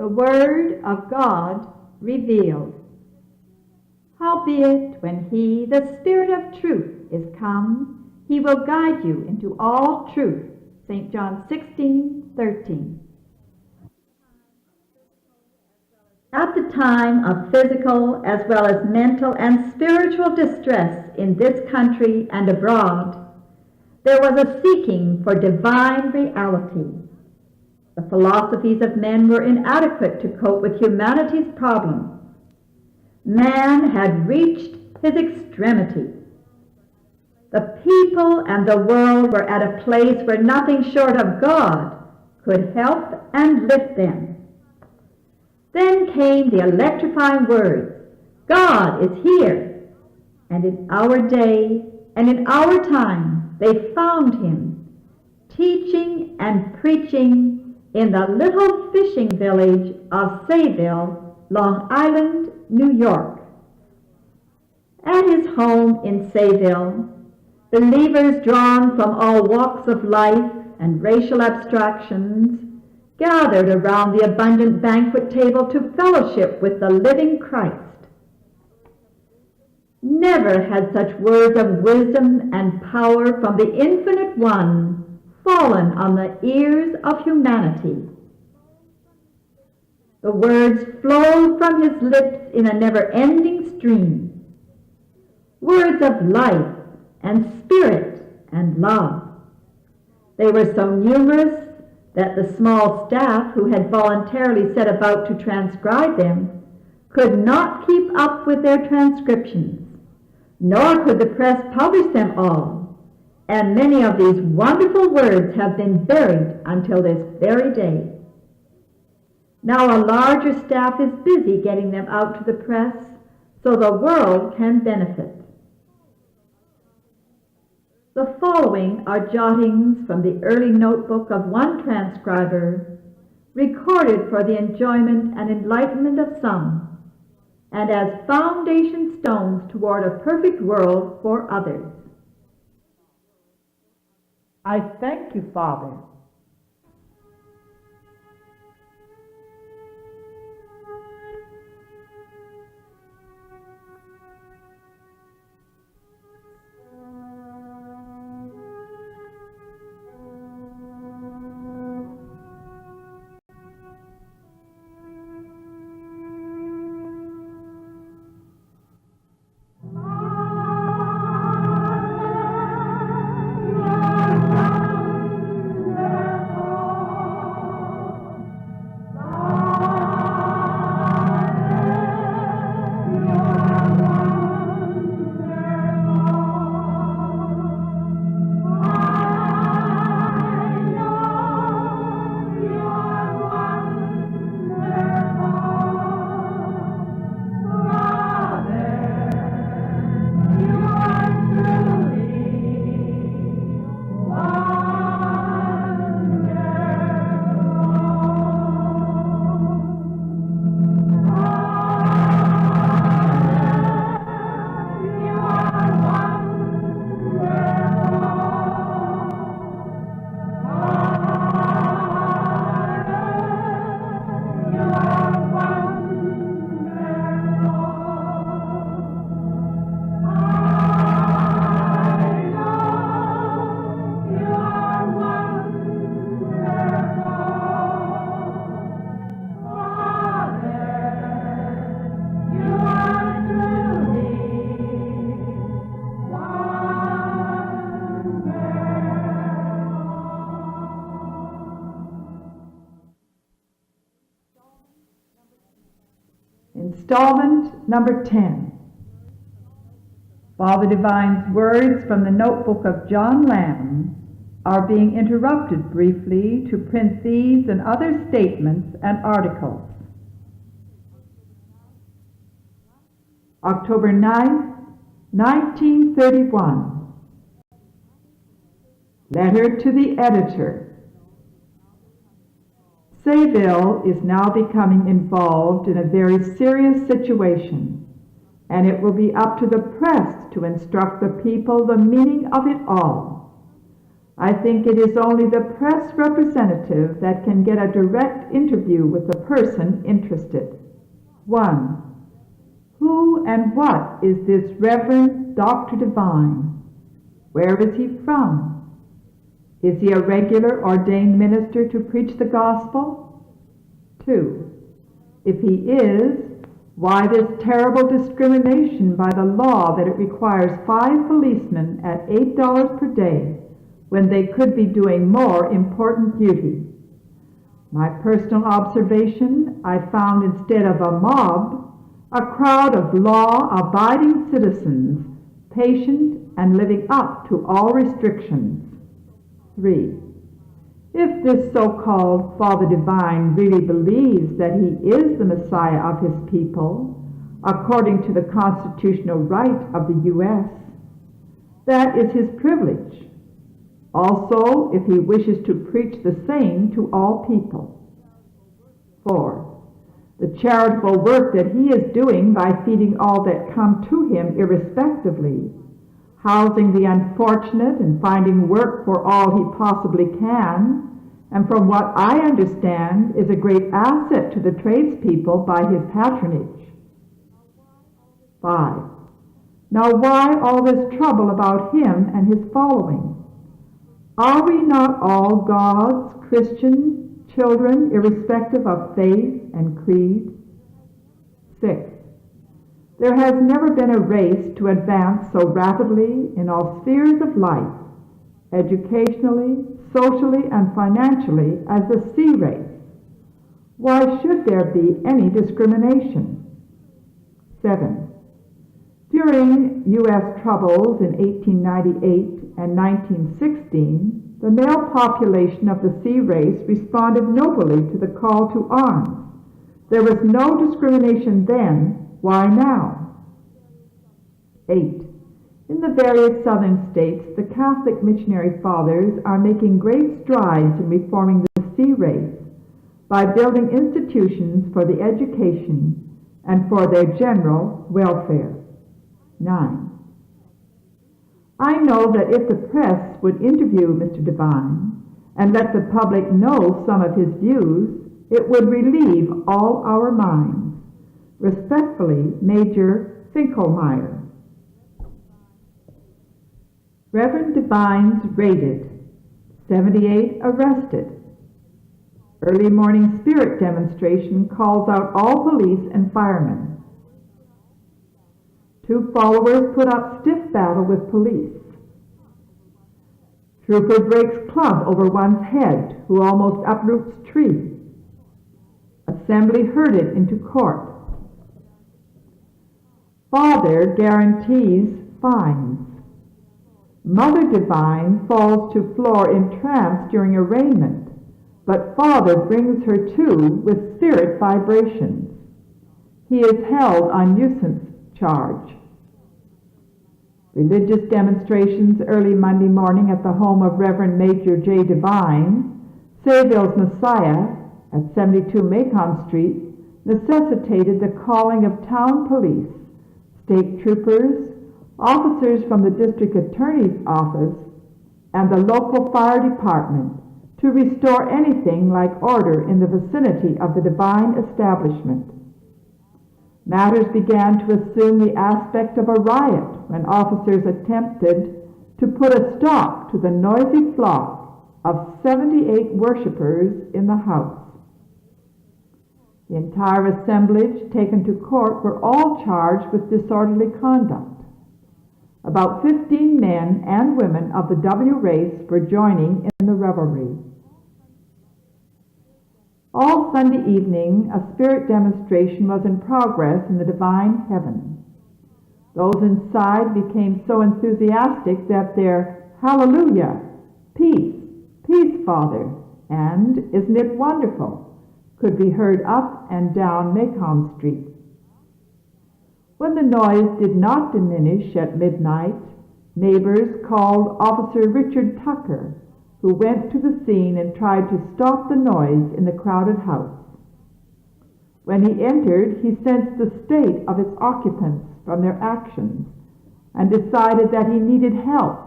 The Word of God revealed. Howbeit, when he, the Spirit of truth, is come, he will guide you into all truth. St. John 16:13. At the time of physical as well as mental and spiritual distress in this country and abroad, there was a seeking for divine reality. The philosophies of men were inadequate to cope with humanity's problems. Man had reached his extremity. The people and the world were at a place where nothing short of God could help and lift them. Then came the electrifying words, God is here. And in our day and in our time, they found him teaching and preaching in the little fishing village of Sayville, Long Island, New York. At his home in Sayville, believers drawn from all walks of life and racial abstractions gathered around the abundant banquet table to fellowship with the living Christ. Never had such words of wisdom and power from the Infinite One fallen on the ears of humanity. The words flowed from his lips in a never-ending stream. Words of life and spirit and love. They were so numerous that the small staff who had voluntarily set about to transcribe them could not keep up with their transcriptions, nor could the press publish them all, and many of these wonderful words have been buried until this very day. Now a larger staff is busy getting them out to the press so the world can benefit. The following are jottings from the early notebook of one transcriber, recorded for the enjoyment and enlightenment of some, and as foundation stones toward a perfect world for others. I thank you, Father. Installment number 10. Father Divine's words from the notebook of John Lamb are being interrupted briefly to print these and other statements and articles. October 9th, 1931. Letter to the editor. Sayville is now becoming involved in a very serious situation, and it will be up to the press to instruct the people the meaning of it all. I think it is only the press representative that can get a direct interview with the person interested. 1. Who and what is this Reverend Dr. Divine? Where is he from? Is he a regular ordained minister to preach the gospel? 2. If he is, why this terrible discrimination by the law that it requires 5 policemen at $8 per day when they could be doing more important duty? My personal observation, I found instead of a mob, a crowd of law-abiding citizens, patient and living up to all restrictions. 3. If this so-called Father Divine really believes that he is the Messiah of his people, according to the constitutional right of the U.S., that is his privilege. Also, if he wishes to preach the same to all people. 4. The charitable work that he is doing by feeding all that come to him irrespectively, housing the unfortunate and finding work for all he possibly can, and from what I understand is a great asset to the tradespeople by his patronage. 5. Now why all this trouble about him and his following? Are we not all God's Christian children, irrespective of faith and creed? 6. There has never been a race to advance so rapidly in all spheres of life, educationally, socially, and financially as the sea race. Why should there be any discrimination? 7. During U.S. troubles in 1898 and 1916, the male population of the sea race responded nobly to the call to arms. There was no discrimination then. Why now? 8. In the various southern states, the Catholic missionary fathers are making great strides in reforming the sea race by building institutions for the education and for their general welfare. 9. I know that if the press would interview Mr. Divine and let the public know some of his views, it would relieve all our minds. Respectfully, Major Finkelmeyer. Reverend Divines raided, 78 arrested. Early morning spirit demonstration calls out all police and firemen. 2 followers put up stiff battle with police. Trooper breaks club over one's head who almost uproots tree. Assembly herded into court. Father guarantees fines. Mother Divine falls to floor in trance during arraignment, but Father brings her to with spirit vibrations. He is held on nuisance charge. Religious demonstrations early Monday morning at the home of Reverend Major J. Divine, Sayville's Messiah, at 72 Macon Street, necessitated the calling of town police, state troopers, officers from the district attorney's office, and the local fire department to restore anything like order in the vicinity of the Divine establishment. Matters began to assume the aspect of a riot when officers attempted to put a stop to the noisy flock of 78 worshipers in the house. The entire assemblage taken to court were all charged with disorderly conduct. About 15 men and women of the W race were joining in the revelry. All Sunday evening, a spirit demonstration was in progress in the Divine Heaven. Those inside became so enthusiastic that their "Hallelujah, peace, peace, Father," and "Isn't it wonderful?" could be heard up and down Macon Street. When the noise did not diminish at midnight, neighbors called Officer Richard Tucker, who went to the scene and tried to stop the noise in the crowded house. When he entered, he sensed the state of its occupants from their actions and decided that he needed help,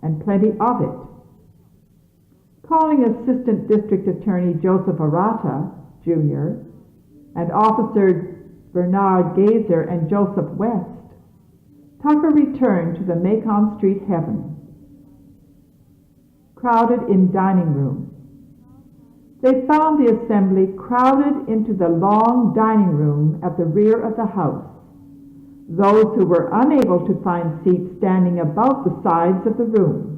and plenty of it. calling Assistant District Attorney Joseph Arata, Jr., and Officers Bernard Gazer and Joseph West, Tucker returned to the Macon Street Heaven. Crowded in dining room. They found the assembly crowded into the long dining room at the rear of the house, those who were unable to find seats standing about the sides of the room.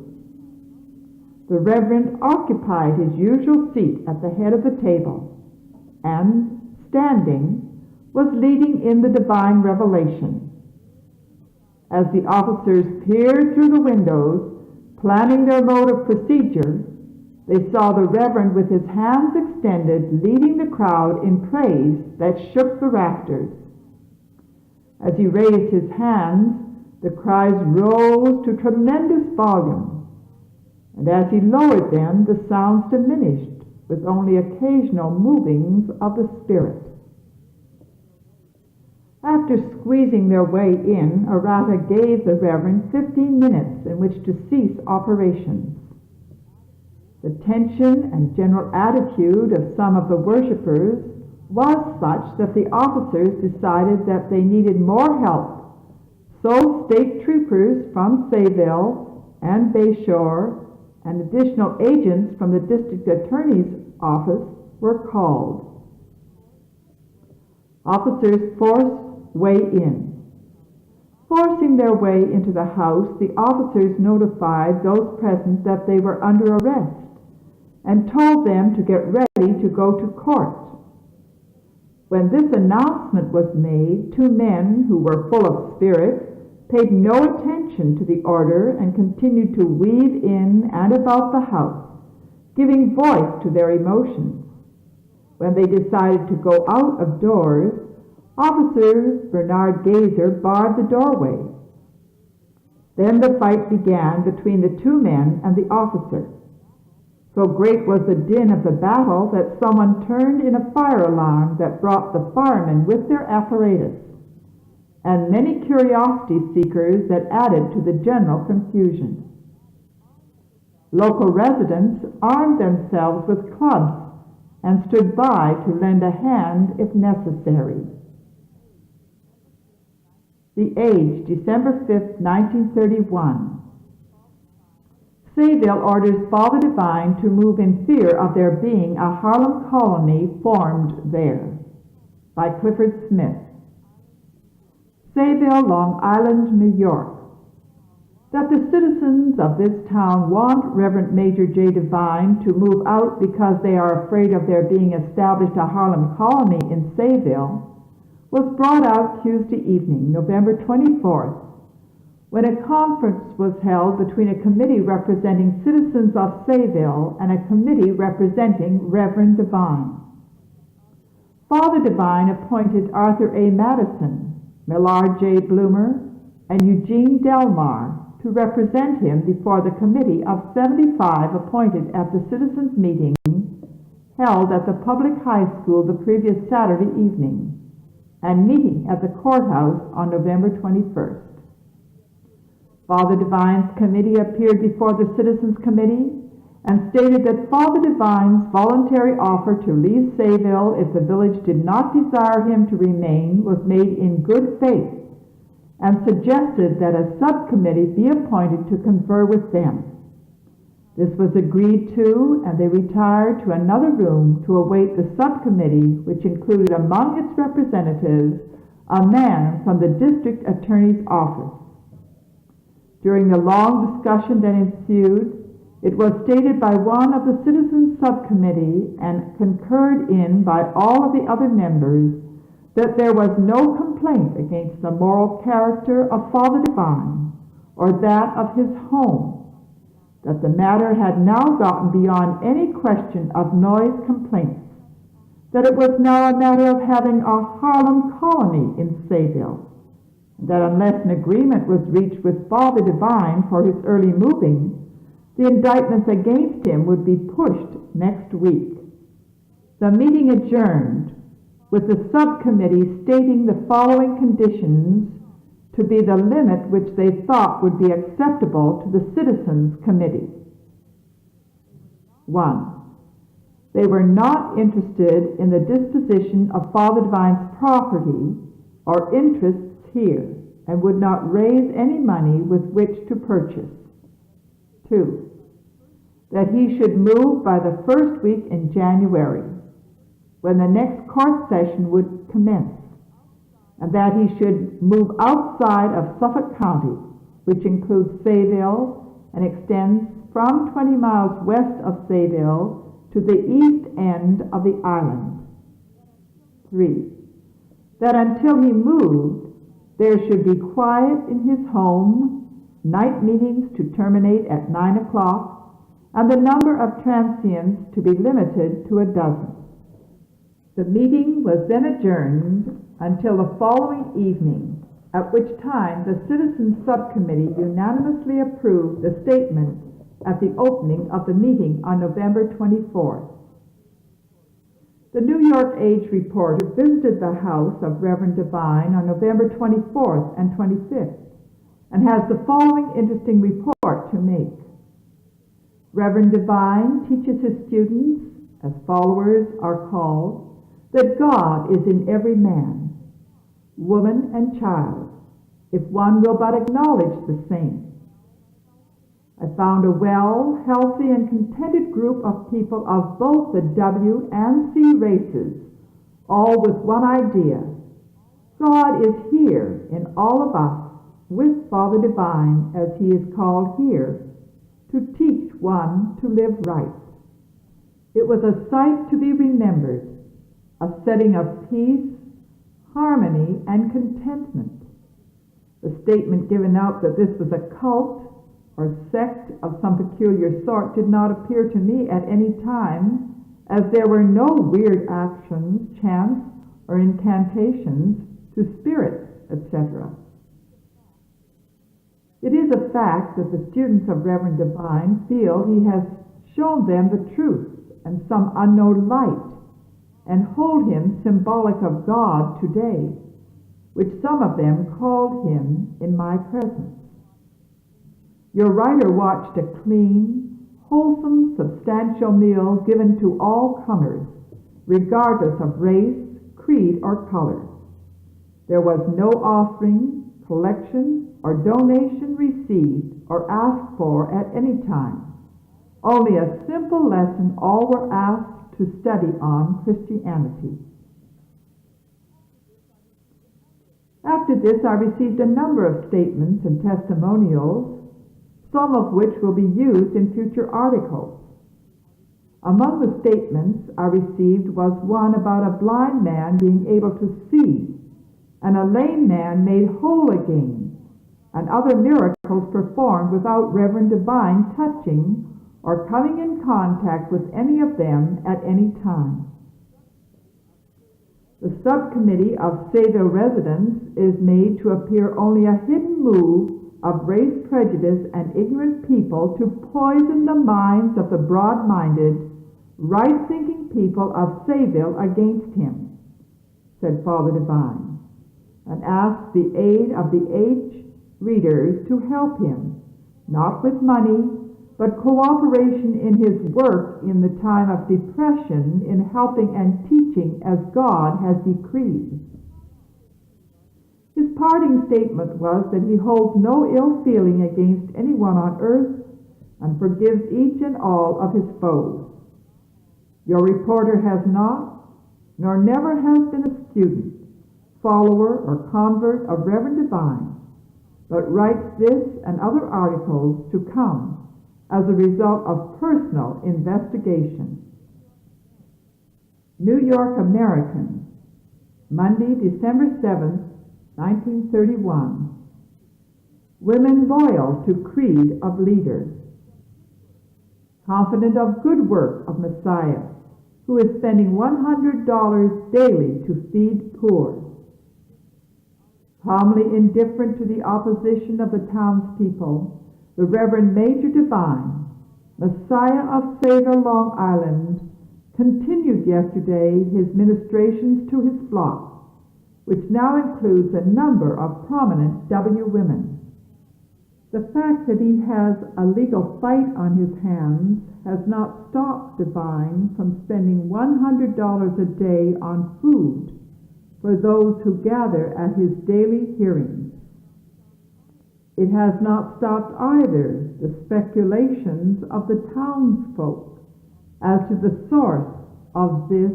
The Reverend occupied his usual seat at the head of the table, and, standing, was leading in the divine revelation. As the officers peered through the windows, planning their mode of procedure, they saw the Reverend with his hands extended leading the crowd in praise that shook the rafters. As he raised his hands, the cries rose to tremendous volume, and as he lowered them, the sounds diminished with only occasional movings of the Spirit. After squeezing their way in, Arata gave the Reverend 15 minutes in which to cease operations. The tension and general attitude of some of the worshipers was such that the officers decided that they needed more help, so state troopers from Sayville and Bayshore and additional agents from the district attorney's office were called. Officers forced way in. Forcing their way into the house, the officers notified those present that they were under arrest and told them to get ready to go to court. When this announcement was made, two men who were full of spirit paid no attention to the order and continued to weave in and about the house, giving voice to their emotions. When they decided to go out of doors, Officer Bernard Gazer barred the doorway. Then the fight began between the two men and the officer. So great was the din of the battle that someone turned in a fire alarm that brought the firemen with their apparatus, and many curiosity seekers that added to the general confusion. Local residents armed themselves with clubs and stood by to lend a hand if necessary. The Age, December 5, 1931. Sayville orders Father Divine to move in fear of there being a Harlem colony formed there. By Clifford Smith. Sayville, Long Island, New York. That the citizens of this town want Reverend Major J. Divine to move out because they are afraid of there being established a Harlem colony in Sayville was brought out Tuesday evening, November 24th, when a conference was held between a committee representing citizens of Sayville and a committee representing Reverend Divine. Father Divine appointed Arthur A. Madison, Millard J. Bloomer, and Eugene Delmar to represent him before the committee of 75 appointed at the citizens' meeting held at the public high school the previous Saturday evening, and meeting at the courthouse on November 21st. Father Divine's committee appeared before the Citizens Committee and stated that Father Divine's voluntary offer to leave Sayville if the village did not desire him to remain was made in good faith, and suggested that a subcommittee be appointed to confer with them. This was agreed to, and they retired to another room to await the subcommittee, which included among its representatives a man from the district attorney's office. During the long discussion that ensued, it was stated by one of the citizens' subcommittee and concurred in by all of the other members that there was no complaint against the moral character of Father Divine or that of his home, that the matter had now gotten beyond any question of noise complaints, that it was now a matter of having a Harlem colony in Sayville, that unless an agreement was reached with Father Divine for his early moving, the indictments against him would be pushed next week. The meeting adjourned, with the subcommittee stating the following conditions to be the limit which they thought would be acceptable to the Citizens Committee. 1. They were not interested in the disposition of Father Divine's property or interests here and would not raise any money with which to purchase. 2. That he should move by the first week in January, when the next court session would commence, and that he should move outside of Suffolk County, which includes Sayville and extends from 20 miles west of Sayville to the east end of the island. 3. That until he moved, there should be quiet in his home, night meetings to terminate at 9 o'clock, and the number of transients to be limited to 12. The meeting was then adjourned until the following evening, at which time the Citizens Subcommittee unanimously approved the statement at the opening of the meeting on November 24th. The New York Age reporter visited the house of Reverend Devine on November 24th and 25th and has the following interesting report to make. Reverend Devine teaches his students, as followers are called, that God is in every man, woman, and child, if one will but acknowledge the same. I found a well, healthy, and contented group of people of both the W and C races, all with one idea. God is here in all of us, with Father Divine, as he is called here, to teach one to live right. It was a sight to be remembered, a setting of peace, harmony, and contentment. The statement given out that this was a cult or sect of some peculiar sort did not appear to me at any time, as there were no weird actions, chants, or incantations to spirits, etc. It is a fact that the students of Reverend Devine feel he has shown them the truth and some unknown light, and hold him symbolic of God today, which some of them called him in my presence. Your writer watched a clean, wholesome, substantial meal given to all comers, regardless of race, creed, or color. There was no offering, collection, or donation received or asked for at any time. Only a simple lesson all were asked to study on Christianity. After this, I received a number of statements and testimonials, some of which will be used in future articles. Among the statements I received was one about a blind man being able to see, and a lame man made whole again, and other miracles performed without Reverend Devine touching or coming in contact with any of them at any time. The subcommittee of Sayville residents is made to appear only a hidden move of race prejudice and ignorant people to poison the minds of the broad-minded, right-thinking people of Sayville against him, said Father Divine, and asked the aid of the Age readers to help him, not with money, but cooperation in his work in the time of depression in helping and teaching as God has decreed. His parting statement was that he holds no ill feeling against anyone on earth and forgives each and all of his foes. Your reporter has not, nor never has been a student, follower, or convert of Reverend Devine, but writes this and other articles to come as a result of personal investigation. New York American, Monday, December 7th, 1931. Women loyal to creed of leaders. Confident of good work of Messiah, who is spending $100 daily to feed poor. Calmly indifferent to the opposition of the townspeople, the Reverend Major Devine, Messiah of Sayville, Long Island, continued yesterday his ministrations to his flock, which now includes a number of prominent W women. The fact that he has a legal fight on his hands has not stopped Divine from spending $100 a day on food for those who gather at his daily hearings. It has not stopped either the speculations of the townsfolk as to the source of this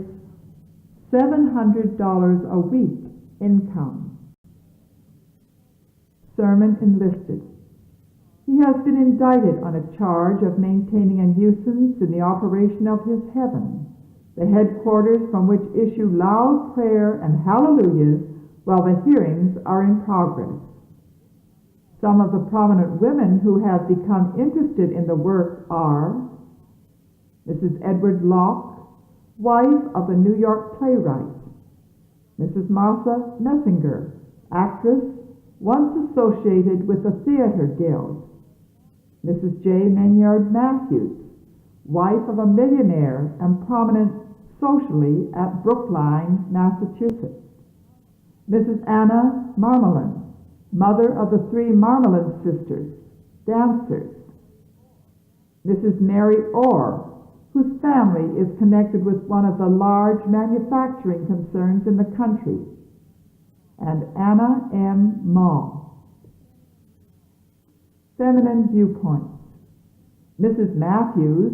$700 a week income. Sermon enlisted. He has been indicted on a charge of maintaining a nuisance in the operation of his heaven, the headquarters from which issue loud prayer and hallelujahs while the hearings are in progress. Some of the prominent women who have become interested in the work are Mrs. Edward Locke, wife of the New York playwright; Mrs. Martha Messinger, actress once associated with the Theater Guild; Mrs. J. Maynard Matthews, wife of a millionaire and prominent socially at Brookline, Massachusetts; Mrs. Anna Marmalin, mother of the three Marmalin sisters, dancers; Mrs. Mary Orr, whose family is connected with one of the large manufacturing concerns in the country, and Anna M. Maw. Feminine viewpoints. Mrs. Matthews,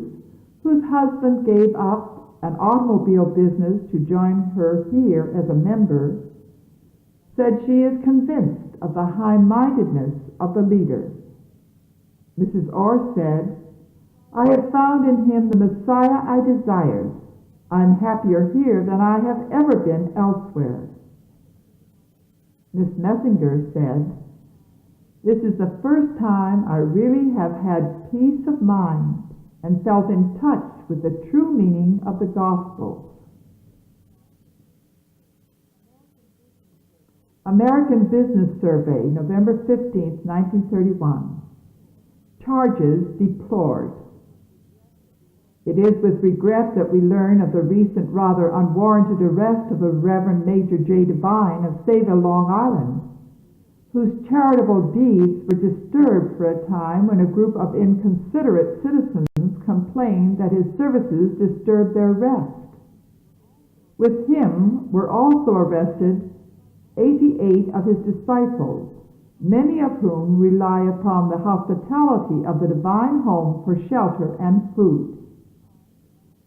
whose husband gave up an automobile business to join her here as a member, said she is convinced of the high-mindedness of the leader. Mrs. Orr said, "I have found in him the Messiah I desired. I'm happier here than I have ever been elsewhere." Miss Messinger said, "This is the first time I really have had peace of mind and felt in touch with the true meaning of the Gospels." American Business Survey, November 15, 1931. Charges deplored. It is with regret that we learn of the recent rather unwarranted arrest of the Reverend Major J. Devine of Sayville, Long Island, whose charitable deeds were disturbed for a time when a group of inconsiderate citizens complained that his services disturbed their rest. With him were also arrested 88 of his disciples, many of whom rely upon the hospitality of the Divine Home for shelter and food.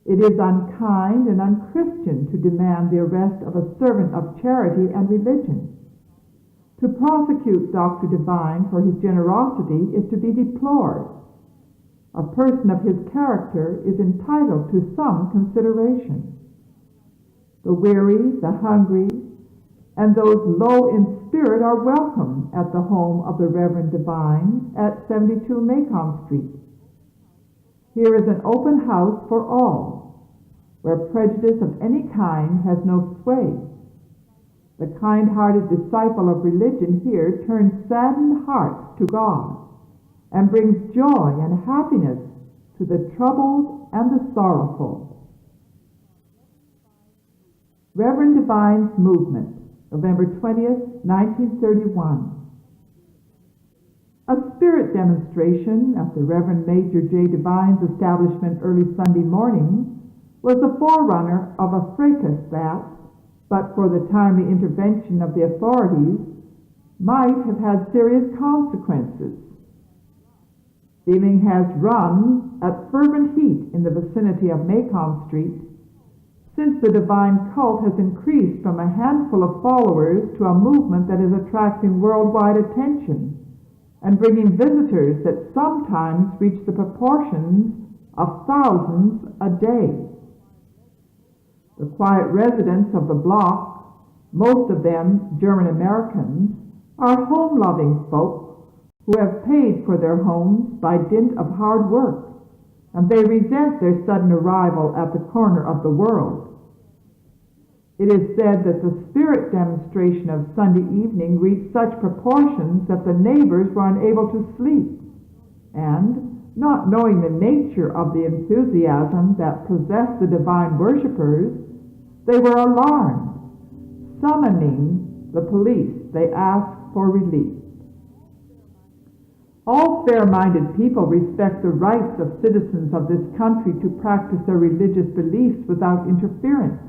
It is unkind and unchristian to demand the arrest of a servant of charity and religion. To prosecute Dr. Devine for his generosity is to be deplored. A person of his character is entitled to some consideration. The weary, the hungry, and those low in spirit are welcome at the home of the Reverend Devine at 72 Macon Street. Here is an open house for all, where prejudice of any kind has no sway. The kind-hearted disciple of religion here turns saddened hearts to God and brings joy and happiness to the troubled and the sorrowful. Reverend Devine's Movement, November 20th, 1931. A spirit demonstration at the Reverend Major J. Devine's establishment early Sunday morning was the forerunner of a fracas that, but for the timely intervention of the authorities, might have had serious consequences. Feeling has run at fervent heat in the vicinity of Macon Street since the divine cult has increased from a handful of followers to a movement that is attracting worldwide attention and bringing visitors that sometimes reach the proportions of thousands a day. The quiet residents of the block, most of them German Americans, are home-loving folk who have paid for their homes by dint of hard work, and they resent their sudden arrival at the corner of the world. It is said that the spirit demonstration of Sunday evening reached such proportions that the neighbors were unable to sleep, and, not knowing the nature of the enthusiasm that possessed the divine worshippers, they were alarmed. Summoning the police, they asked for relief. All fair-minded people respect the rights of citizens of this country to practice their religious beliefs without interference.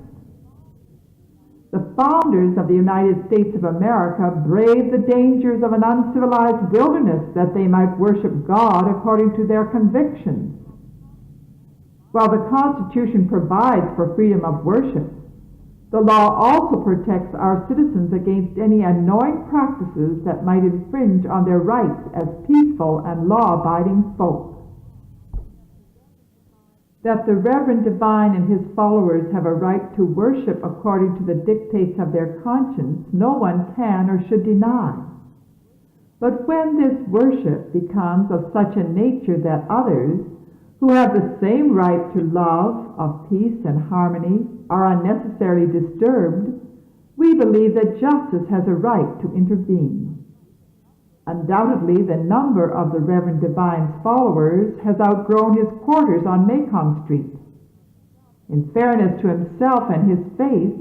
The founders of the United States of America braved the dangers of an uncivilized wilderness that they might worship God according to their convictions. While the Constitution provides for freedom of worship, the law also protects our citizens against any annoying practices that might infringe on their rights as peaceful and law-abiding folk. That the Reverend Divine and his followers have a right to worship according to the dictates of their conscience, no one can or should deny. But when this worship becomes of such a nature that others, who have the same right to love, of peace and harmony, are unnecessarily disturbed, we believe that justice has a right to intervene. Undoubtedly, the number of the Reverend Divine's followers has outgrown his quarters on Macon Street. In fairness to himself and his faith,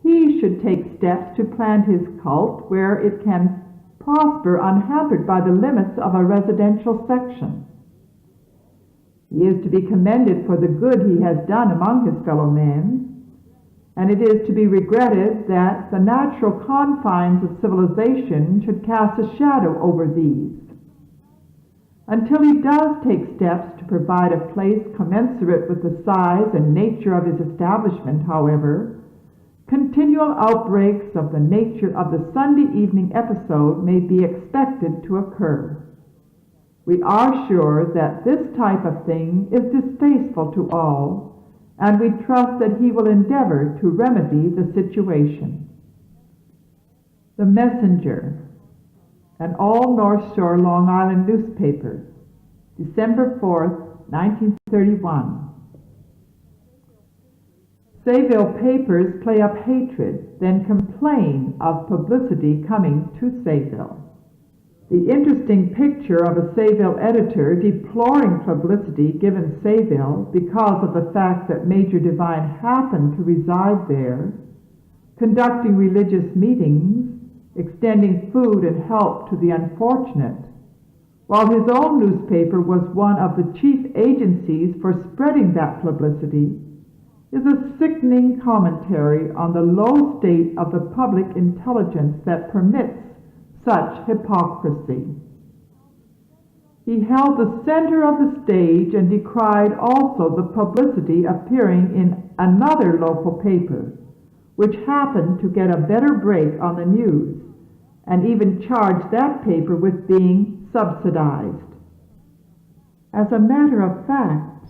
he should take steps to plant his cult where it can prosper unhampered by the limits of a residential section. He is to be commended for the good he has done among his fellow men, and it is to be regretted that the natural confines of civilization should cast a shadow over these. Until he does take steps to provide a place commensurate with the size and nature of his establishment, however, continual outbreaks of the nature of the Sunday evening episode may be expected to occur. We are sure that this type of thing is distasteful to all, and we trust that he will endeavor to remedy the situation. The Messenger, an all North Shore, Long Island newspaper, December 4th, 1931. Sayville papers play up hatred, then complain of publicity coming to Sayville. The interesting picture of a Sayville editor deploring publicity given Sayville because of the fact that Major Divine happened to reside there, conducting religious meetings, extending food and help to the unfortunate, while his own newspaper was one of the chief agencies for spreading that publicity, is a sickening commentary on the low state of the public intelligence that permits such hypocrisy. He held the center of the stage and decried also the publicity appearing in another local paper, which happened to get a better break on the news, and even charged that paper with being subsidized. As a matter of fact,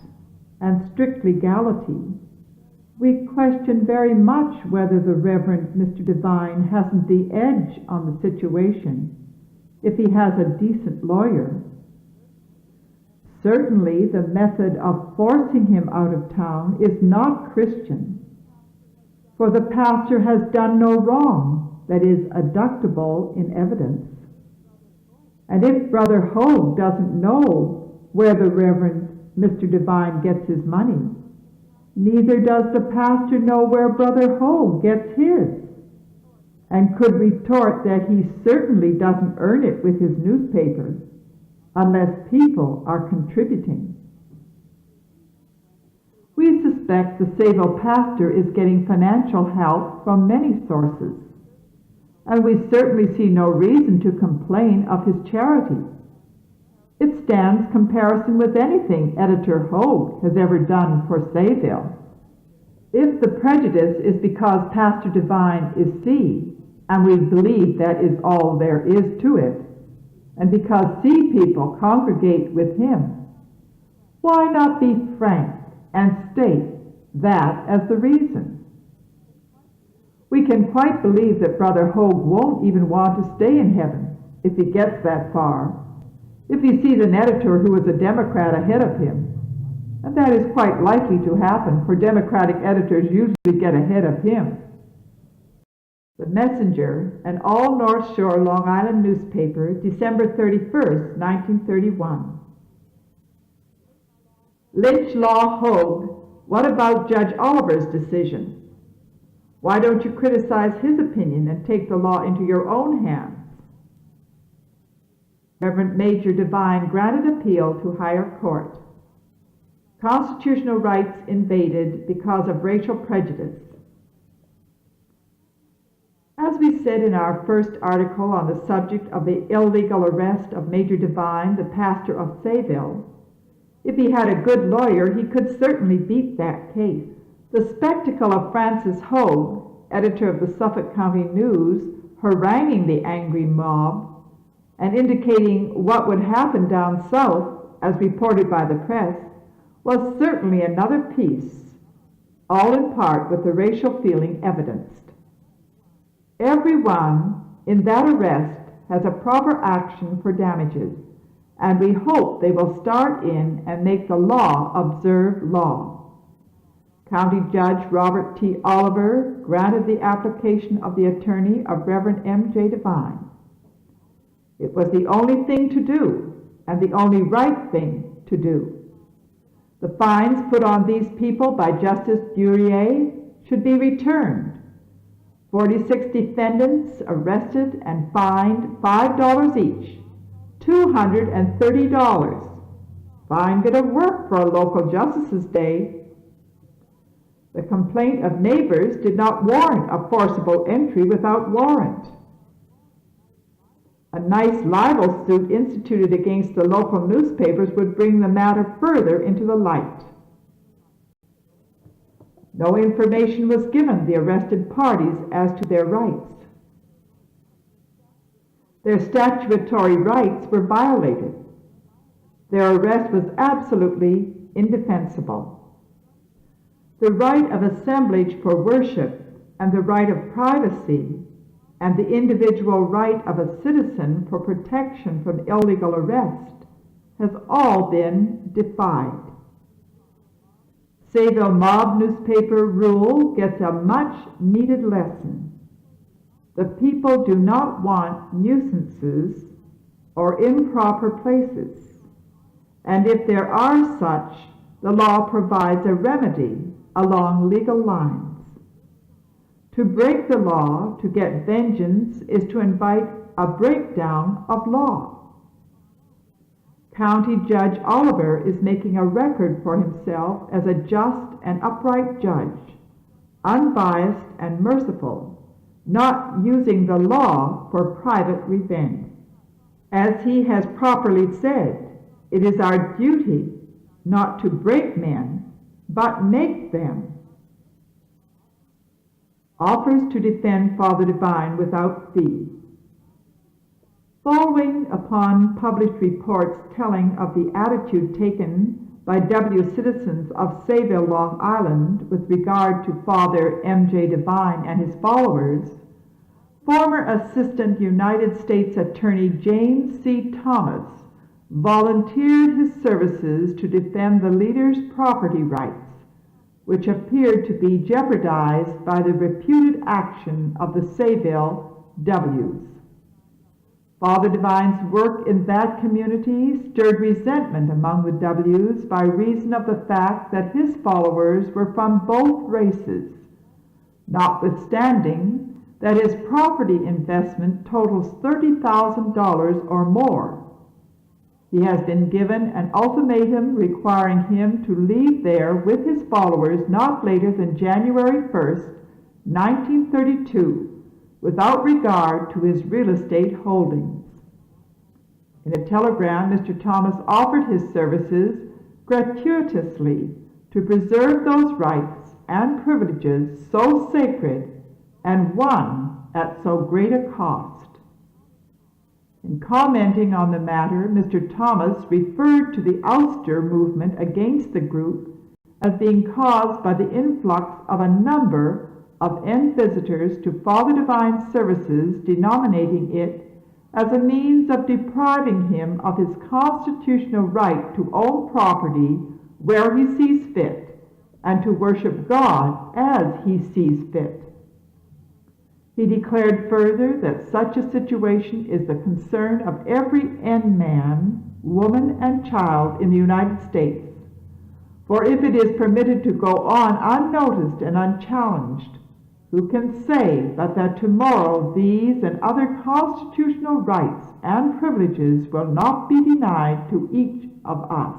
and strict legality, we question very much whether the Reverend Mr. Divine hasn't the edge on the situation if he has a decent lawyer. Certainly, the method of forcing him out of town is not Christian, for the pastor has done no wrong that is adductible in evidence. And if Brother Hogue doesn't know where the Reverend Mr. Divine gets his money, neither does the pastor know where Brother Hogue gets his, and could retort that he certainly doesn't earn it with his newspaper unless people are contributing. We suspect the Sayville pastor is getting financial help from many sources, and we certainly see no reason to complain of his charity. It stands comparison with anything Editor Hogue has ever done for Sayville. If the prejudice is because Pastor Divine is C, and we believe that is all there is to it, and because C people congregate with him, why not be frank and state that as the reason? We can quite believe that Brother Hogue won't even want to stay in heaven if he gets that far, if he sees an editor who is a Democrat ahead of him. And that is quite likely to happen, for Democratic editors usually get ahead of him. The Messenger, an all North Shore, Long Island newspaper, December 31st, 1931. Lynch Law Hogue, what about Judge Oliver's decision? Why don't you criticize his opinion and take the law into your own hands? Reverend Major Devine granted appeal to higher court. Constitutional rights invaded because of racial prejudice. As we said in our first article on the subject of the illegal arrest of Major Devine, the pastor of Sayville, if he had a good lawyer, he could certainly beat that case. The spectacle of Francis Hogue, editor of the Suffolk County News, haranguing the angry mob and indicating what would happen down south, as reported by the press, was certainly another piece, all in part with the racial feeling evidenced. Everyone in that arrest has a proper action for damages, and we hope they will start in and make the law observe law. County Judge Robert T. Oliver granted the application of the attorney of Reverend M.J. Devine. It was the only thing to do, and the only right thing to do. The fines put on these people by Justice Duryea should be returned. 46 defendants arrested and fined $5 each, $230. Fine bit of work for a local justice's day. The complaint of neighbors did not warrant a forcible entry without warrant. A nice libel suit instituted against the local newspapers would bring the matter further into the light. No information was given the arrested parties as to their rights. Their statutory rights were violated. Their arrest was absolutely indefensible. The right of assemblage for worship and the right of privacy and the individual right of a citizen for protection from illegal arrest has all been defied. Sayville Mob newspaper rule gets a much-needed lesson. The people do not want nuisances or improper places, and if there are such, the law provides a remedy along legal lines. To break the law, to get vengeance, is to invite a breakdown of law. County Judge Oliver is making a record for himself as a just and upright judge, unbiased and merciful, not using the law for private revenge. As he has properly said, it is our duty not to break men, but make them. Offers to defend Father Devine without fee. Following upon published reports telling of the attitude taken by W. citizens of Sayville, Long Island, with regard to Father M.J. Devine and his followers, former Assistant United States Attorney James C. Thomas volunteered his services to defend the leader's property rights, which appeared to be jeopardized by the reputed action of the Sayville W's. Father Devine's work in that community stirred resentment among the W's by reason of the fact that his followers were from both races, notwithstanding that his property investment totals $30,000 or more. He has been given an ultimatum requiring him to leave there with his followers not later than January 1st, 1932, without regard to his real estate holdings. In a telegram, Mr. Thomas offered his services gratuitously to preserve those rights and privileges so sacred and won at so great a cost. In commenting on the matter, Mr. Thomas referred to the ouster movement against the group as being caused by the influx of a number of end visitors to Father Devine's services, denominating it as a means of depriving him of his constitutional right to own property where he sees fit and to worship God as he sees fit. He declared further that such a situation is the concern of every end man, woman, and child in the United States. For if it is permitted to go on unnoticed and unchallenged, Who can say but that tomorrow these and other constitutional rights and privileges will not be denied to each of us?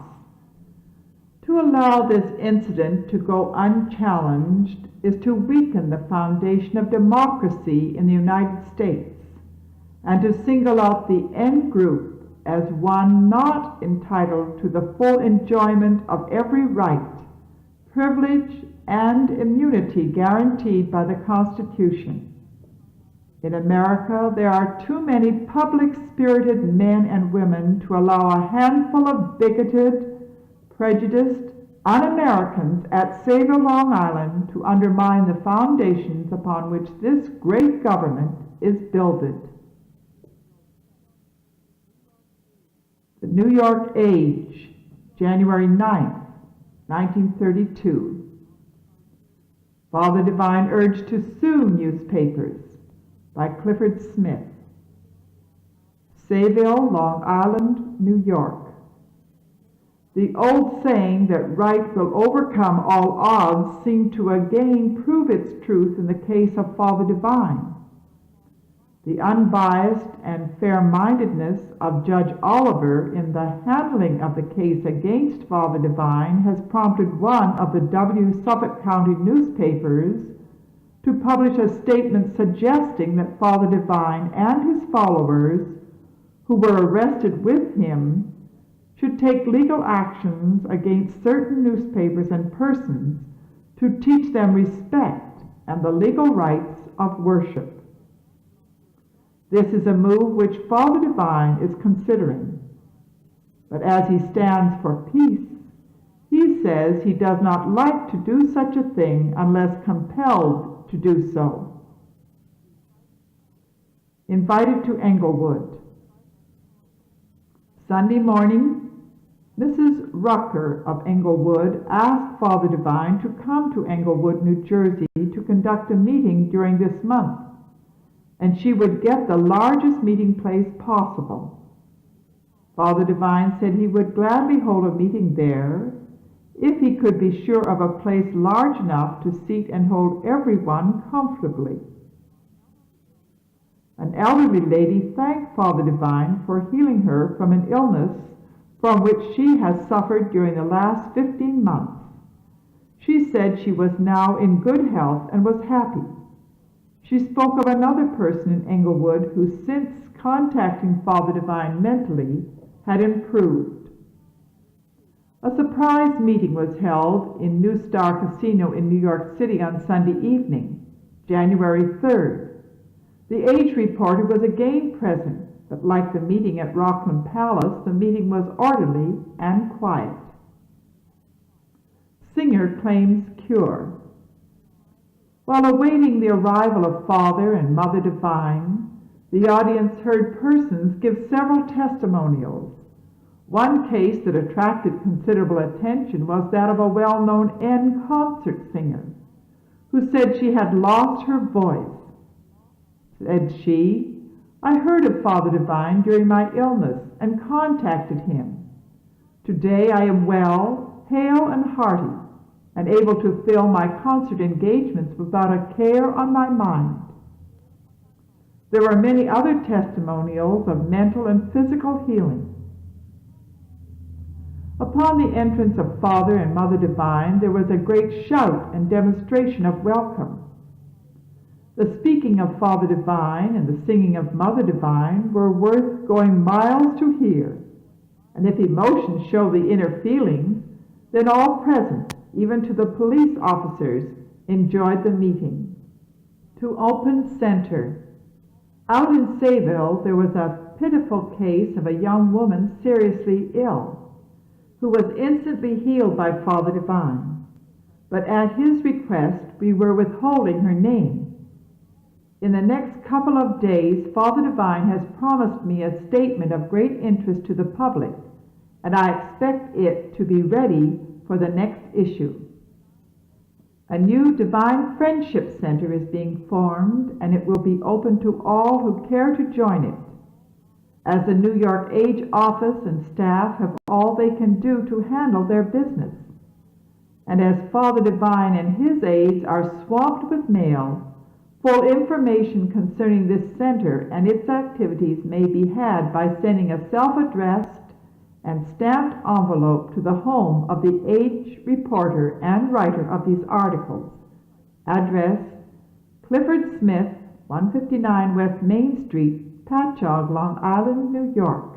To allow this incident to go unchallenged is to weaken the foundation of democracy in the United States and to single out the end group as one not entitled to the full enjoyment of every right, privilege, and immunity guaranteed by the Constitution. In America, there are too many public-spirited men and women to allow a handful of bigoted, prejudiced un-Americans at Sayville, Long Island, to undermine the foundations upon which this great government is builded. The New York Age, January 9th, 1932. Father Divine urged to sue newspapers, by Clifford Smith. Sayville, Long Island, New York. The old saying that right will overcome all odds seemed to again prove its truth in the case of Father Divine. The unbiased and fair-mindedness of Judge Oliver in the handling of the case against Father Divine has prompted one of the W. Suffolk County newspapers to publish a statement suggesting that Father Divine and his followers, who were arrested with him, should take legal actions against certain newspapers and persons to teach them respect and the legal rights of worship. This is a move which Father Divine is considering. But as he stands for peace, he says he does not like to do such a thing unless compelled to do so. Invited to Englewood. Sunday morning, Mrs. Rucker of Englewood asked Father Divine to come to Englewood, New Jersey to conduct a meeting during this month, and she would get the largest meeting place possible. Father Divine said he would gladly hold a meeting there if he could be sure of a place large enough to seat and hold everyone comfortably. An elderly lady thanked Father Divine for healing her from an illness from which she has suffered during the last 15 months. She said she was now in good health and was happy. She spoke of another person in Englewood who, since contacting Father Divine mentally, had improved. A surprise meeting was held in New Star Casino in New York City on Sunday evening, January 3rd. The Age reporter was again present, but like the meeting at Rockland Palace, the meeting was orderly and quiet. Singer claims cure. While awaiting the arrival of Father and Mother Divine, the audience heard persons give several testimonials. One case that attracted considerable attention was that of a well-known concert singer who said she had lost her voice. Said she, "I heard of Father Divine during my illness and contacted him. Today I am well, hale and hearty, and able to fill my concert engagements without a care on my mind." There were many other testimonials of mental and physical healing. Upon the entrance of Father and Mother Divine, there was a great shout and demonstration of welcome. The speaking of Father Divine and the singing of Mother Divine were worth going miles to hear, and if emotions show the inner feelings, then all present, even to the police officers, enjoyed the meeting. To open center. Out in Sayville, there was a pitiful case of a young woman seriously ill, who was instantly healed by Father Divine. But at his request, we were withholding her name. In the next couple of days, Father Divine has promised me a statement of great interest to the public, and I expect it to be ready for the next issue. A new Divine Friendship Center is being formed, and it will be open to all who care to join it, as the New York Age office and staff have all they can do to handle their business. And as Father Divine and his aides are swamped with mail, Full information concerning this center and its activities may be had by sending a self-addressed and stamped envelope to the home of the Age reporter and writer of these articles. Address: Clifford Smith, 159 West Main Street, Patchogue, Long Island, New York.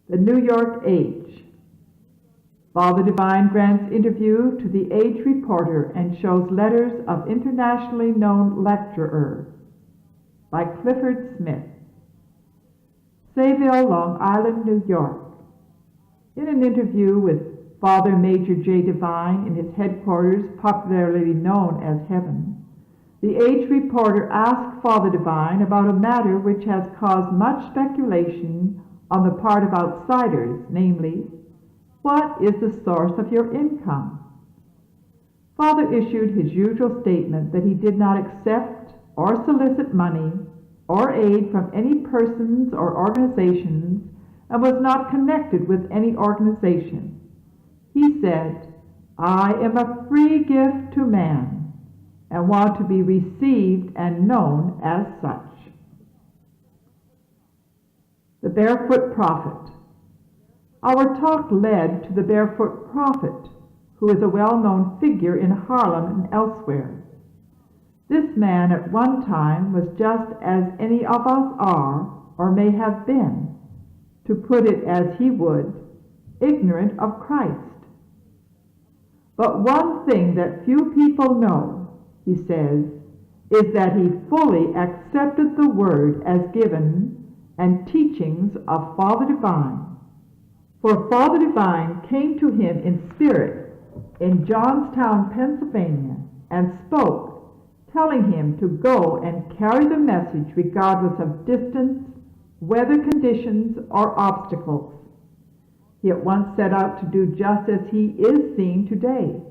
The New York Age. Father Divine grants interview to the Age reporter and shows letters of internationally known lecturer by Clifford Smith. Sayville, Long Island, New York. In an interview with Father Major J. Divine in his headquarters, popularly known as Heaven, the Age reporter asked Father Divine about a matter which has caused much speculation on the part of outsiders, namely, what is the source of your income? Father issued his usual statement that he did not accept or solicit money or aid from any persons or organizations and was not connected with any organization. He said, "I am a free gift to man and want to be received and known as such." The Barefoot Prophet. Our talk led to the Barefoot Prophet, who is a well-known figure in Harlem and elsewhere. This man at one time was just as any of us are, or may have been, to put it as he would, ignorant of Christ. But one thing that few people know, he says, is that he fully accepted the word as given and teachings of Father Divine. For Father Divine came to him in spirit in Johnstown, Pennsylvania, and spoke, telling him to go and carry the message regardless of distance, weather conditions, or obstacles. He at once set out to do just as he is seen today.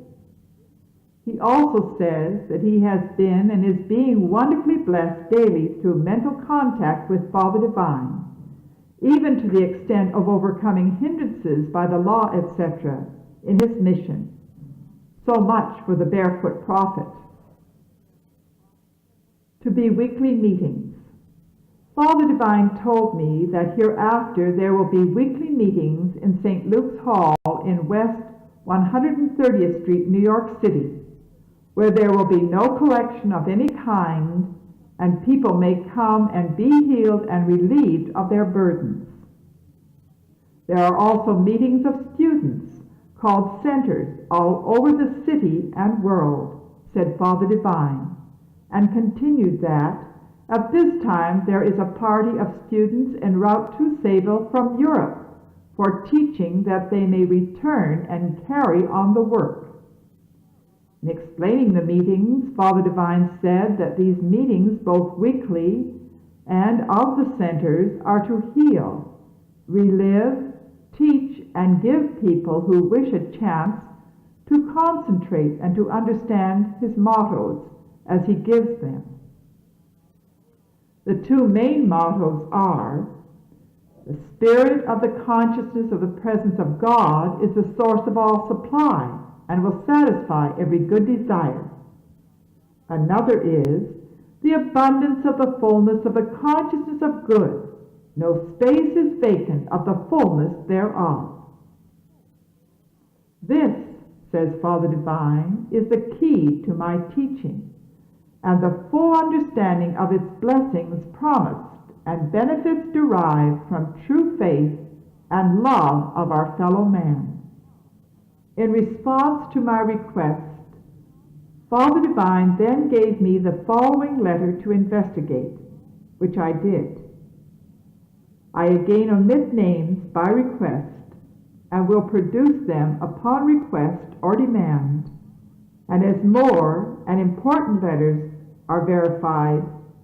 He also says that he has been and is being wonderfully blessed daily through mental contact with Father Divine, even to the extent of overcoming hindrances by the law, etc., in his mission. So much for the Barefoot Prophet. To be weekly meetings. Father Divine told me that hereafter there will be weekly meetings in St. Luke's Hall in West 130th Street, New York City, where there will be no collection of any kind, and people may come and be healed and relieved of their burdens. There are also meetings of students called centers all over the city and world, said Father Divine, and continued that at this time there is a party of students en route to Sayville from Europe for teaching that they may return and carry on the work. In explaining the meetings, Father Divine said that these meetings, both weekly and of the centers, are to heal, relive, teach, and give people who wish a chance to concentrate and to understand his mottos as he gives them. The two main mottos are, the spirit of the consciousness of the presence of God is the source of all supply and will satisfy every good desire. Another is, the abundance of the fullness of the consciousness of good. No space is vacant of the fullness thereof. This, says Father Divine, is the key to my teaching, and the full understanding of its blessings promised and benefits derived from true faith and love of our fellow man. In response to my request, Father Divine then gave me the following letter to investigate, which I did. I again omit names by request and will produce them upon request or demand, and as more and important letters are verified,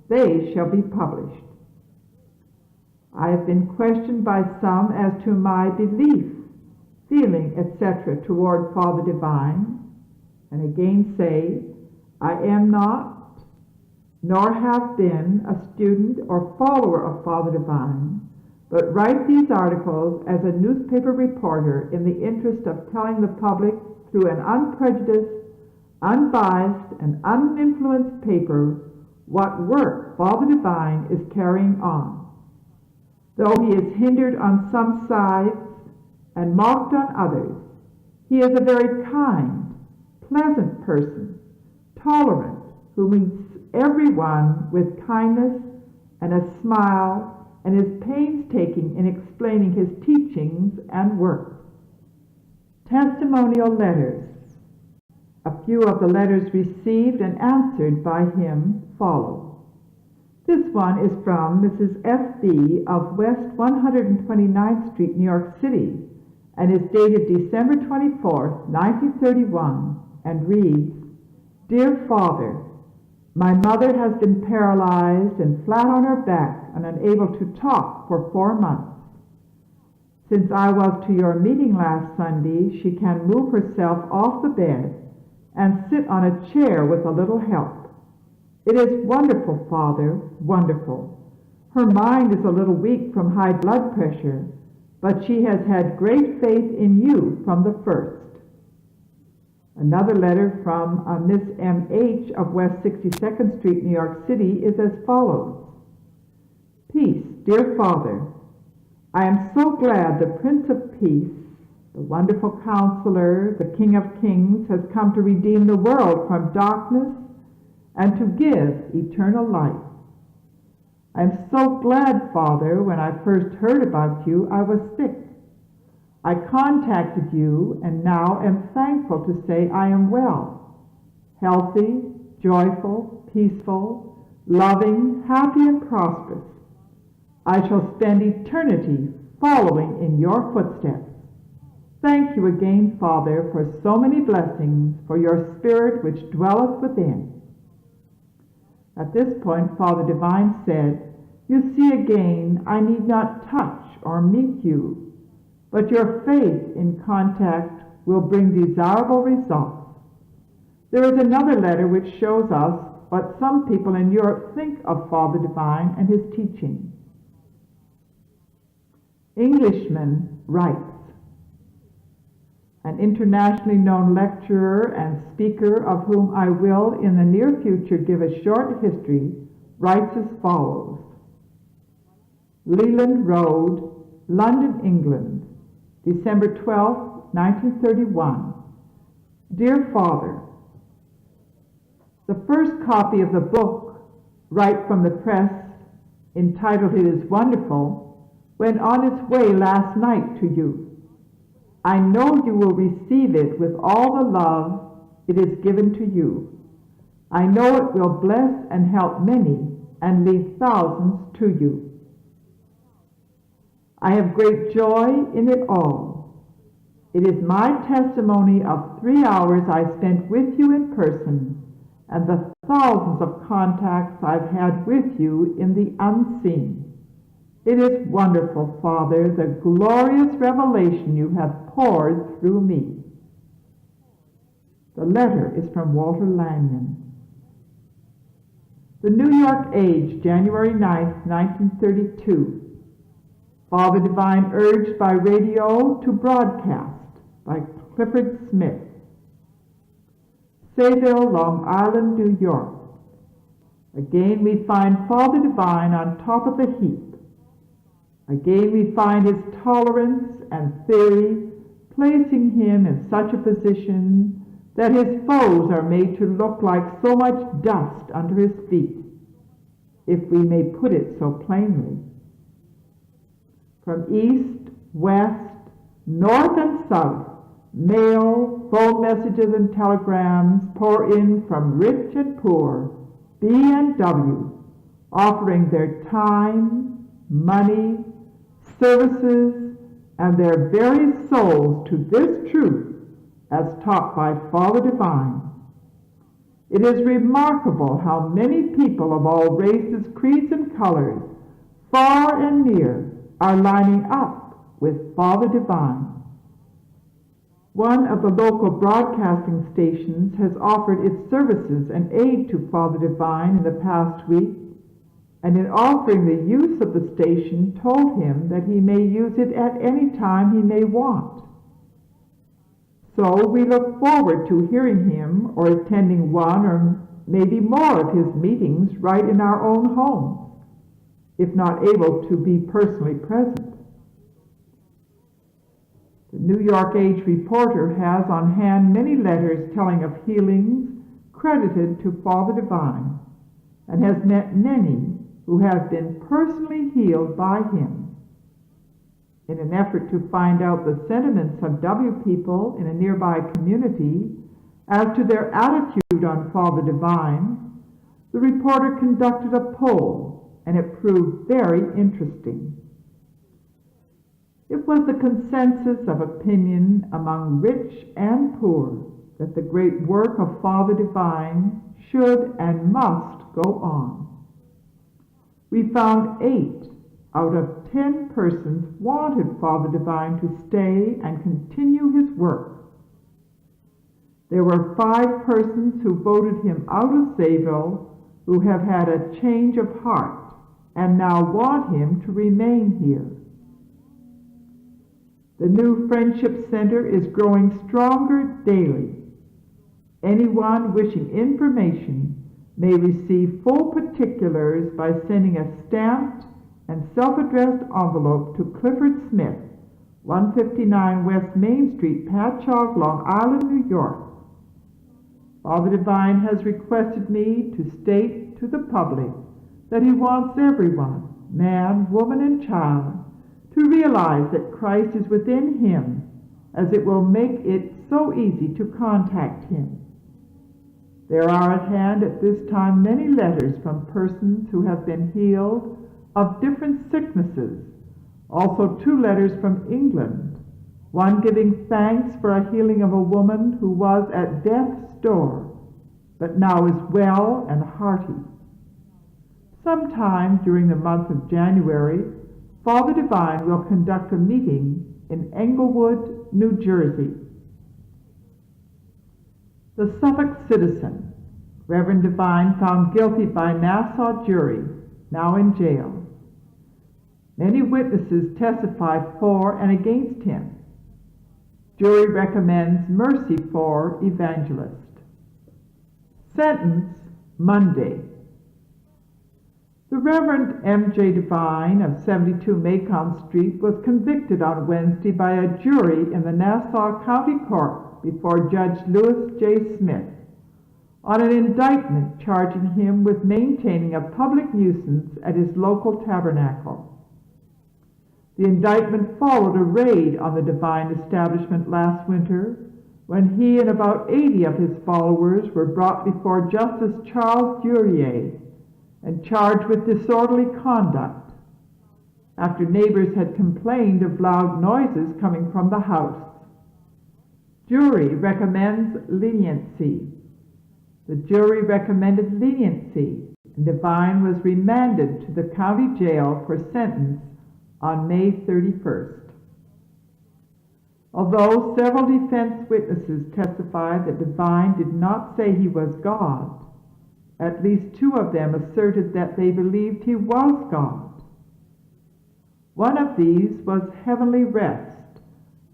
they shall be published. I have been questioned by some as to my belief, feeling, etc. toward Father Divine, and again say, I am not, nor have been, a student or follower of Father Divine, but write these articles as a newspaper reporter in the interest of telling the public through an unprejudiced, unbiased and uninfluenced paper what work Father Divine is carrying on. Though he is hindered on some sides and mocked on others, he is a very kind, pleasant person, tolerant, who meets everyone with kindness and a smile, and is painstaking in explaining his teachings and work. Testimonial letters. A few of the letters received and answered by him follow. This one is from Mrs. F.B. of West 129th Street, New York City, and is dated December 24, 1931, and reads, Dear Father, my mother has been paralyzed and flat on her back and unable to talk for 4 months. Since I was to your meeting last Sunday, she can move herself off the bed and sit on a chair with a little help. It is wonderful, Father, wonderful. Her mind is a little weak from high blood pressure, but she has had great faith in you from the first. Another letter from Miss M.H. of West 62nd Street, New York City is as follows. Peace, dear Father. I am so glad the Prince of Peace, the wonderful Counselor, the King of Kings, has come to redeem the world from darkness and to give eternal life. I am so glad, Father, when I first heard about you, I was sick. I contacted you and now am thankful to say I am well, healthy, joyful, peaceful, loving, happy, and prosperous. I shall spend eternity following in your footsteps. Thank you again, Father, for so many blessings, for your Spirit which dwelleth within. At this point, Father Divine said, You see again, I need not touch or meet you, but your faith in contact will bring desirable results. There is another letter which shows us what some people in Europe think of Father Divine and his teaching. Englishman writes, an internationally known lecturer and speaker of whom I will in the near future give a short history, writes as follows. Leland Road, London, England, December 12, 1931. Dear Father, the first copy of the book, right from the press, entitled It Is Wonderful, went on its way last night to you. I know you will receive it with all the love it is given to you. I know it will bless and help many and lead thousands to you. I have great joy in it all. It is my testimony of 3 hours I spent with you in person and the thousands of contacts I've had with you in the unseen. It is wonderful, Father, the glorious revelation you have poured through me. The letter is from Walter Lanyon. The New York Age, January 9, 1932. Father Divine urged by radio to broadcast by Clifford Smith. Sayville, Long Island, New York. Again we find Father Divine on top of the heap. Again we find his tolerance and theory placing him in such a position that his foes are made to look like so much dust under his feet, if we may put it so plainly. From east, west, north, and south, mail, phone messages, and telegrams pour in from rich and poor, B and W, offering their time, money, services, and their very souls to this truth as taught by Father Divine. It is remarkable how many people of all races, creeds, and colors, far and near, are lining up with Father Divine. One of the local broadcasting stations has offered its services and aid to Father Divine in the past week, and in offering the use of the station told him that he may use it at any time he may want. So we look forward to hearing him or attending one or maybe more of his meetings right in our own homes, if not able to be personally present. The New York Age Reporter has on hand many letters telling of healings credited to Father Divine, and has met many who have been personally healed by him. In an effort to find out the sentiments of W people in a nearby community as to their attitude on Father Divine, the reporter conducted a poll, and it proved very interesting. It was the consensus of opinion among rich and poor that the great work of Father Divine should and must go on. We found 8 out of 10 persons wanted Father Divine to stay and continue his work. There were 5 persons who voted him out of Sayville who have had a change of heart and now want him to remain here. The new Friendship Center is growing stronger daily. Anyone wishing information may receive full particulars by sending a stamped and self-addressed envelope to Clifford Smith, 159 West Main Street, Patchogue, Long Island, New York. Father Divine has requested me to state to the public that he wants everyone, man, woman, and child, to realize that Christ is within him, as it will make it so easy to contact him. There are at hand at this time many letters from persons who have been healed of different sicknesses. Also 2 letters from England, one giving thanks for a healing of a woman who was at death's door, but now is well and hearty. Sometime during the month of January, Father Divine will conduct a meeting in Englewood, New Jersey. The Suffolk Citizen, Reverend Divine, found guilty by Nassau jury, now in jail. Many witnesses testified for and against him. Jury recommends mercy for evangelist. Sentence, Monday. The Reverend M.J. Divine of 72 Macon Street was convicted on Wednesday by a jury in the Nassau County Court before Judge Lewis J. Smith on an indictment charging him with maintaining a public nuisance at his local tabernacle. The indictment followed a raid on the Divine establishment last winter when he and about 80 of his followers were brought before Justice Charles Duryea and charged with disorderly conduct after neighbors had complained of loud noises coming from the house. Jury recommends leniency. The jury recommended leniency, and Divine was remanded to the county jail for sentence on May 31st. Although several defense witnesses testified that Divine did not say he was God, at least 2 of them asserted that they believed he was God. One of these was Heavenly Rest,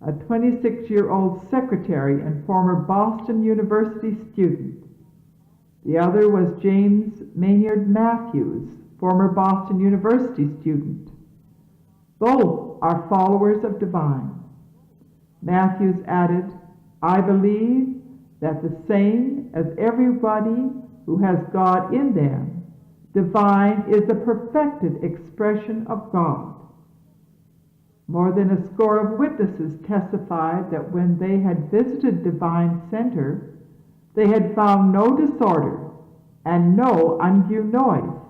a 26-year-old secretary and former Boston University student. The other was James Maynard Matthews, former Boston University student. Both are followers of Divine. Matthews added, "I believe that the same as everybody who has God in them, Divine is the perfected expression of God." More than a score of witnesses testified that when they had visited Divine Center, they had found no disorder and no undue noise.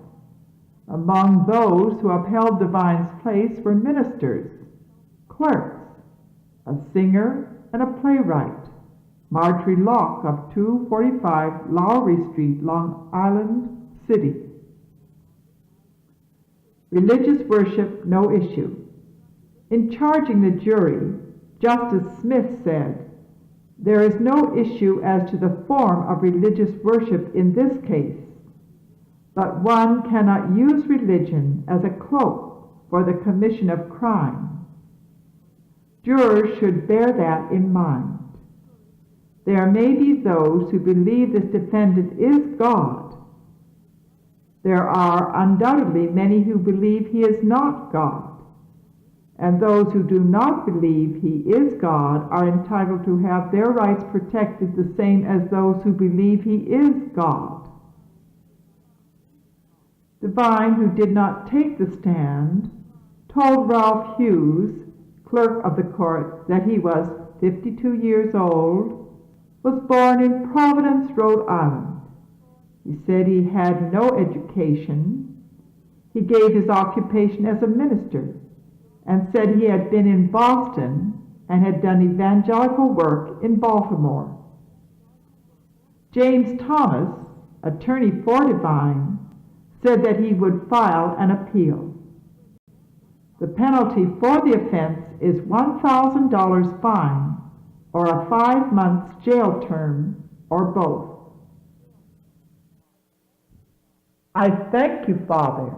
Among those who upheld Divine's place were ministers, clerks, a singer, and a playwright, Marjorie Locke of 245 Lowry Street, Long Island City. Religious worship, no issue. In charging the jury, Justice Smith said, "There is no issue as to the form of religious worship in this case, but one cannot use religion as a cloak for the commission of crime. Jurors should bear that in mind. There may be those who believe this defendant is God. There are undoubtedly many who believe he is not God. And those who do not believe he is God are entitled to have their rights protected the same as those who believe he is God. Devine, who did not take the stand, told Ralph Hughes, clerk of the court, that he was 52 years old, was born in Providence, Rhode Island. He said he had no education. He gave his occupation as a minister and said he had been in Boston and had done evangelical work in Baltimore. James Thomas, attorney for Devine, said that he would file an appeal. The penalty for the offense is $1,000 fine or a 5 months jail term or both. I thank you, Father,